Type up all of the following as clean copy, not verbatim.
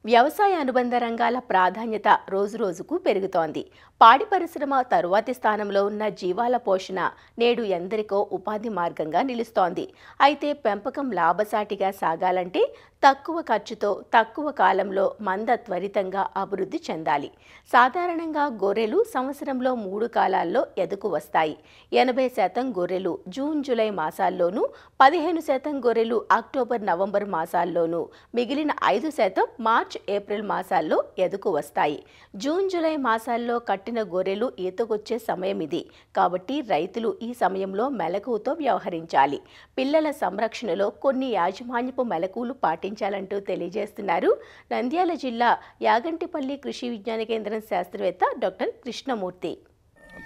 వ్యవసాయ అనుబంధ రంగాల ప్రాధాన్యత రోజురోజుకు పెరుగుతోంది. పాడి పరిశ్రమ తరువాతి స్థానంలో ఉన్న జీవాల పోషణ నేడు ఎందరికో ఉపాధి మార్గంగా నిలుస్తోంది. అయితే పెంపకం లాభసాటిగా సాగాలంటే తక్కువ ఖర్చుతో తక్కువ కాలంలో మంద త్వరితంగా అభివృద్ధి చెందాలి. సాధారణంగా గొర్రెలు సంవత్సరంలో 3 కాలాల్లో ఎదకు వస్తాయి. 80% గొర్రెలు జూన్ జూలై మాసాల్లోనూ, 15% గొర్రెలు అక్టోబర్ నవంబర్ మాసాల్లోనూ, మిగిలిన 5% మార్చ్ ఏప్రిల్ మాసాల్లో ఎదకు వస్తాయి. జూన్ జూలై మాసాల్లో కట్టిన గొర్రెలు ఈతకొచ్చే సమయం ఇది. కాబట్టి రైతులు ఈ సమయంలో మెలకువతో వ్యవహరించాలి. పిల్లల సంరక్షణలో కొన్ని యాజమాన్యపు మెలకువలు పాటించాలంటూ తెలియజేస్తున్నారు నంద్యాల జిల్లా యాగంటిపల్లి కృషి విజ్ఞాన కేంద్రం శాస్త్రవేత్త డాక్టర్ కృష్ణమూర్తి.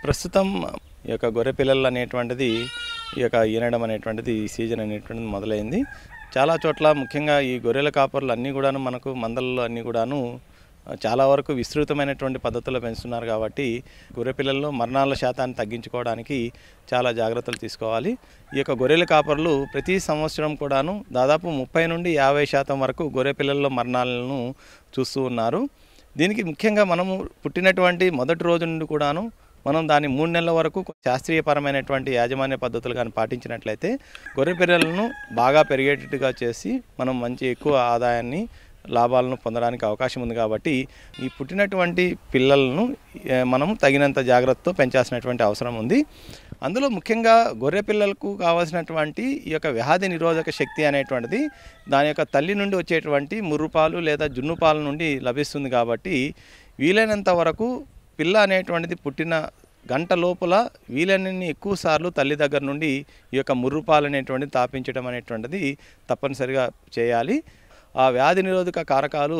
ప్రస్తుతం ఈ యొక్క గొర్రె పిల్లలు అనేటువంటిది ఈ యొక్క ఈనడం అనేటువంటిది సీజన్ అనేటువంటిది మొదలైంది. చాలా చోట్ల ముఖ్యంగా ఈ గొర్రెల కాపర్లు అన్నీ కూడాను మనకు మందలలో అన్నీ కూడాను చాలా వరకు విస్తృతమైనటువంటి పద్ధతుల్లో పెంచుతున్నారు. కాబట్టి గొర్రె పిల్లల్లో మరణాల శాతాన్ని తగ్గించుకోవడానికి చాలా జాగ్రత్తలు తీసుకోవాలి. ఈ యొక్క గొర్రెల కాపర్లు ప్రతి సంవత్సరం కూడాను దాదాపు 30 నుండి 50% వరకు గొర్రె పిల్లల్లో మరణాలను చూస్తూ ఉన్నారు. దీనికి ముఖ్యంగా మనము పుట్టినటువంటి మొదటి రోజు నుండి కూడాను మనం దాన్ని 3 నెలల వరకు శాస్త్రీయపరమైనటువంటి యాజమాన్య పద్ధతులు కానీ పాటించినట్లయితే గొర్రె పిల్లలను బాగా పెరిగేటట్టుగా చేసి మనం మంచి ఎక్కువ ఆదాయాన్ని లాభాలను పొందడానికి అవకాశం ఉంది. కాబట్టి ఈ పుట్టినటువంటి పిల్లలను మనం తగినంత జాగ్రత్తతో పెంచాల్సినటువంటి అవసరం ఉంది. అందులో ముఖ్యంగా గొర్రె పిల్లలకు కావాల్సినటువంటి ఈ యొక్క వ్యాధి నిరోధక శక్తి అనేటువంటిది దాని యొక్క తల్లి నుండి వచ్చేటువంటి ముర్రుపాలు లేదా జున్నుపాల నుండి లభిస్తుంది. కాబట్టి వీలైనంత వరకు పిల్ల అనేటువంటిది పుట్టిన గంట లోపల వీలైనన్ని ఎక్కువ సార్లు తల్లి దగ్గర నుండి ఈ యొక్క ముర్రుపాలు అనేటువంటిది తాపించడం అనేటువంటిది తప్పనిసరిగా చేయాలి. ఆ వ్యాధి నిరోధక కారకాలు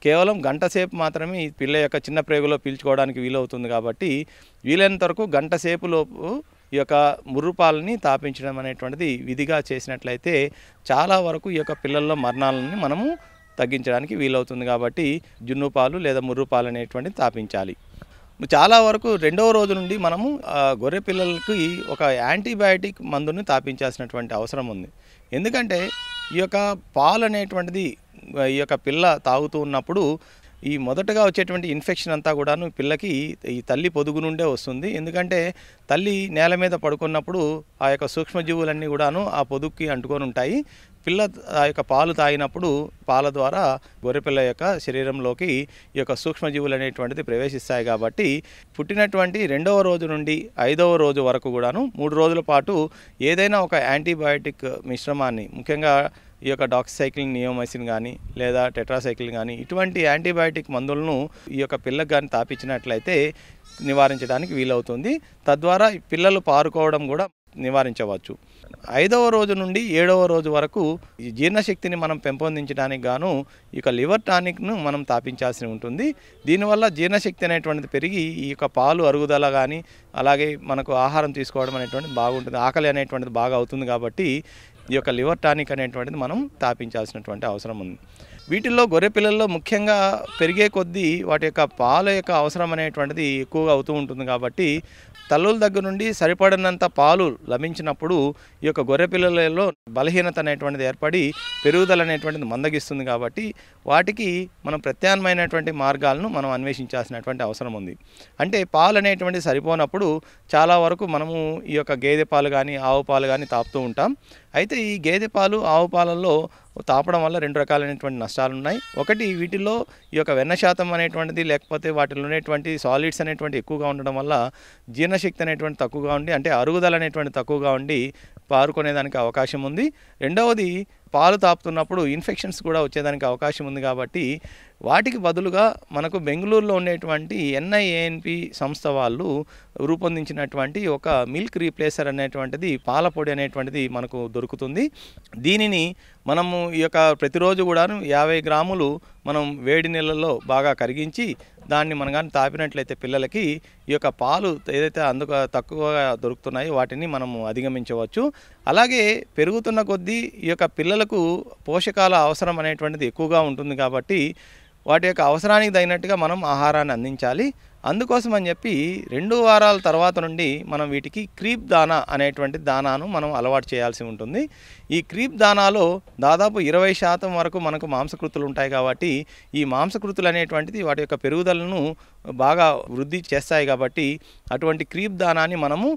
కేవలం గంట సేపు మాత్రమే ఈ పిల్ల యొక్క చిన్న ప్రేగులో పీల్చుకోవడానికి వీలవుతుంది. కాబట్టి వీలైనంత వరకు గంట సేపు లోపు ఈ యొక్క ముర్రుపాలని తాపించడం అనేటువంటిది విధిగా చేసినట్లయితే చాలా వరకు ఈ యొక్క పిల్లల్లో మరణాలని మనము తగ్గించడానికి వీలవుతుంది. కాబట్టి జున్నుపాలు లేదా ముర్రుపాలు అనేటువంటిది తాపించాలి. చాలా వరకు 2వ రోజు నుండి మనము గొర్రె పిల్లలకి ఒక యాంటీబయాటిక్ మందుని తాపించాల్సినటువంటి అవసరం ఉంది. ఎందుకంటే ఈ యొక్క పాలు అనేటువంటిది ఈ యొక్క పిల్ల తాగుతూ ఉన్నప్పుడు ఈ మొదటగా వచ్చేటువంటి ఇన్ఫెక్షన్ అంతా కూడాను పిల్లకి ఈ తల్లి పొదుగు నుండే వస్తుంది. ఎందుకంటే తల్లి నేల మీద పడుకున్నప్పుడు ఆ యొక్క సూక్ష్మజీవులన్నీ కూడాను ఆ పొదుగుకి అంటుకొని ఉంటాయి. పిల్ల ఆ యొక్క పాలు తాగినప్పుడు పాల ద్వారా గొర్రెపిల్ల యొక్క శరీరంలోకి ఈ యొక్క సూక్ష్మజీవులు అనేటువంటిది ప్రవేశిస్తాయి. కాబట్టి పుట్టినటువంటి 2వ రోజు నుండి 5వ రోజు వరకు కూడాను 3 రోజుల పాటు ఏదైనా ఒక యాంటీబయాటిక్ మిశ్రమాన్ని, ముఖ్యంగా ఈ యొక్క డాక్సిసైక్లిన్, నియోమైసిన్ కానీ లేదా టెట్రాసైక్లిన్ కానీ ఇటువంటి యాంటీబయాటిక్ మందులను ఈ యొక్క పిల్లకు కానీ తాపించినట్లయితే నివారించడానికి వీలవుతుంది. తద్వారా పిల్లలు పారుకోవడం కూడా నివారించవచ్చు. 5వ రోజు నుండి 7వ రోజు వరకు ఈ జీర్ణశక్తిని మనం పెంపొందించడానికి గాను ఇక లివర్ టానిక్ను మనం తాపించాల్సి ఉంటుంది. దీనివల్ల జీర్ణశక్తి అనేటువంటిది పెరిగి ఈ యొక్క పాలు అరుగుదల కానీ అలాగే మనకు ఆహారం తీసుకోవడం అనేటువంటిది బాగుంటుంది, ఆకలి అనేటువంటిది బాగా అవుతుంది. కాబట్టి ఈ యొక్క లివర్ టానిక్ అనేటువంటిది మనం తాపించాల్సినటువంటి అవసరం ఉంది. వీటిల్లో గొర్రె పిల్లల్లో ముఖ్యంగా పెరిగే కొద్దీ వాటి యొక్క పాల యొక్క అవసరం అనేటువంటిది ఎక్కువగా అవుతూ ఉంటుంది. కాబట్టి తల్లుల దగ్గర నుండి సరిపడినంత పాలు లభించినప్పుడు ఈ యొక్క గొర్రె పిల్లలలో బలహీనత అనేటువంటిది ఏర్పడి పెరుగుదల అనేటువంటిది మందగిస్తుంది. కాబట్టి వాటికి మనం ప్రత్యామ్నాయమైనటువంటి మార్గాలను మనం అన్వేషించాల్సినటువంటి అవసరం ఉంది. అంటే పాలు అనేటువంటిది సరిపోనప్పుడు చాలా వరకు మనము ఈ యొక్క గేదె పాలు కానీ ఆవు పాలు కానీ తాపుతూ ఉంటాం. అయితే ఈ గేదె పాలు ఆవు పాలల్లో తాపడం వల్ల 2 రకాలైనటువంటి నష్టాలు ఉన్నాయి. ఒకటి, వీటిల్లో ఈ యొక్క వెన్న శాతం అనేటువంటిది లేకపోతే వాటిలో ఉన్నటువంటి సాలిడ్స్ అనేటువంటి ఎక్కువగా ఉండడం వల్ల జీర్ణశక్తి అనేటువంటి తక్కువగా ఉండి, అంటే అరుగుదల అనేటువంటి తక్కువగా ఉండి పారుకునేదానికి అవకాశం ఉంది. రెండవది, పాలు తాపుతున్నప్పుడు ఇన్ఫెక్షన్స్ కూడా వచ్చేదానికి అవకాశం ఉంది. కాబట్టి వాటికి బదులుగా మనకు బెంగళూరులో ఉండేటువంటి NIANP సంస్థ వాళ్ళు రూపొందించినటువంటి ఒక మిల్క్ రీప్లేసర్ అనేటువంటిది, పాల పొడి అనేటువంటిది మనకు దొరుకుతుంది. దీనిని మనము ఈ యొక్క ప్రతిరోజు కూడాను 50 గ్రాములు మనం వేడి నీళ్ళల్లో బాగా కరిగించి దాన్ని మనం కానీ తాపినట్లయితే పిల్లలకి ఈ యొక్క పాలు ఏదైతే తక్కువగా దొరుకుతున్నాయో వాటిని మనము అధిగమించవచ్చు. అలాగే పెరుగుతున్న కొద్దీ ఈ యొక్క పిల్లలకు పోషకాల అవసరం అనేటువంటిది ఎక్కువగా ఉంటుంది. కాబట్టి వాటి యొక్క అవసరానికి తగినట్టుగా మనం ఆహారాన్ని అందించాలి. అందుకోసం అని చెప్పి 2 వారాల తర్వాత నుండి మనం వీటికి క్రీప్ దానా అనేటువంటి దానాను మనం అలవాటు చేయాల్సి ఉంటుంది. ఈ క్రీప్ దానాలో దాదాపు 20% వరకు మనకు మాంసకృతులు ఉంటాయి కాబట్టి ఈ మాంసకృతులు అనేటువంటిది వాటి యొక్క పెరుగుదలను బాగా వృద్ధి చేస్తాయి కాబట్టి అటువంటి క్రీప్ దానాన్ని మనము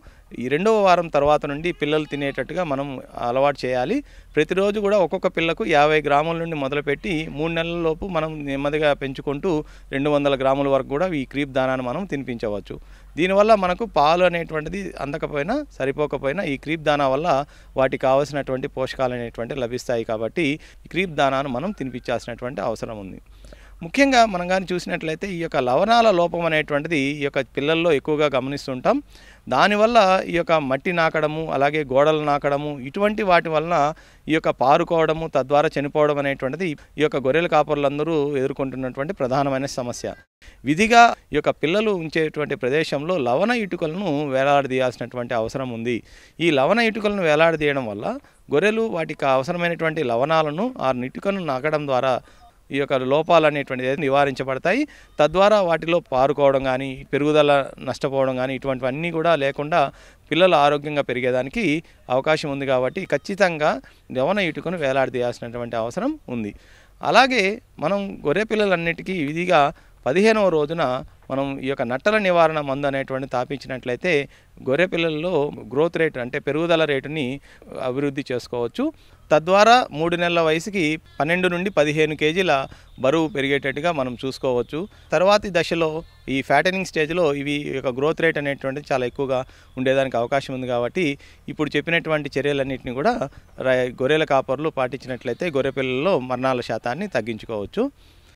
ఈ 2వ వారం తర్వాత నుండి పిల్లలు తినేటట్టుగా మనం అలవాటు చేయాలి. ప్రతిరోజు కూడా ఒక్కొక్క పిల్లకు 50 గ్రాముల నుండి మొదలుపెట్టి 3 నెలల లోపు మనం నెమ్మదిగా పెంచుకుంటూ 200 గ్రాముల వరకు కూడా ఈ క్రీప్ దానాన్ని మనం తినిపించవచ్చు. దీనివల్ల మనకు పాలు అనేటువంటిది అందకపోయినా సరిపోకపోయినా ఈ క్రీప్ దానా వల్ల వాటికి కావాల్సినటువంటి పోషకాలు అనేటువంటివి లభిస్తాయి కాబట్టి ఈ క్రీప్ దానాను మనం తినిపించాల్సినటువంటి అవసరం ఉంది. ముఖ్యంగా మనం కానీ చూసినట్లయితే ఈ యొక్క లవణాల లోపం అనేటువంటిది ఈ యొక్క పిల్లల్లో ఎక్కువగా గమనిస్తుంటాం. దానివల్ల ఈ యొక్క మట్టి నాకడము అలాగే గోడలు నాకడము ఇటువంటి వాటి వలన ఈ యొక్క పారుకోవడము తద్వారా చనిపోవడం అనేటువంటిది ఈ యొక్క గొర్రెల కాపరులందరూ ఎదుర్కొంటున్నటువంటి ప్రధానమైన సమస్య. విధిగా ఈ యొక్క పిల్లలు ఉంచేటువంటి ప్రదేశంలో లవణ ఇటుకలను వేలాడదీయాల్సినటువంటి అవసరం ఉంది. ఈ లవణ ఇటుకలను వేలాడదీయడం వల్ల గొర్రెలు వాటికి అవసరమైనటువంటి లవణాలను ఆ ఇటుకను నాకడం ద్వారా ఈ యొక్క లోపాలు అనేటువంటిది నివారించబడతాయి. తద్వారా వాటిలో పారుకోవడం కానీ పెరుగుదల నష్టపోవడం కానీ ఇటువంటివన్నీ కూడా లేకుండా పిల్లలు ఆరోగ్యంగా పెరిగేదానికి అవకాశం ఉంది కాబట్టి ఖచ్చితంగా లవణ ఇటుకను వేలాడదీయాల్సినటువంటి అవసరం ఉంది. అలాగే మనం గొర్రె పిల్లలన్నిటికీ విధిగా 15వ రోజున మనం ఈ యొక్క నట్టల నివారణ మందు అనేటువంటి తాపించినట్లయితే గొర్రె పిల్లల్లో గ్రోత్ రేట్ అంటే పెరుగుదల రేటుని అభివృద్ధి చేసుకోవచ్చు. తద్వారా 3 నెలల వయసుకి 12 నుండి 15 కేజీల బరువు పెరిగేటట్టుగా మనం చూసుకోవచ్చు. తర్వాతి దశలో ఈ ఫ్యాటనింగ్ స్టేజ్లో ఇవి యొక్క గ్రోత్ రేట్ అనేటువంటిది చాలా ఎక్కువగా ఉండేదానికి అవకాశం ఉంది కాబట్టి ఇప్పుడు చెప్పినటువంటి చర్యలన్నింటినీ కూడా గొర్రెల కాపర్లు పాటించినట్లయితే గొర్రె పిల్లల్లో మరణాల శాతాన్ని తగ్గించుకోవచ్చు.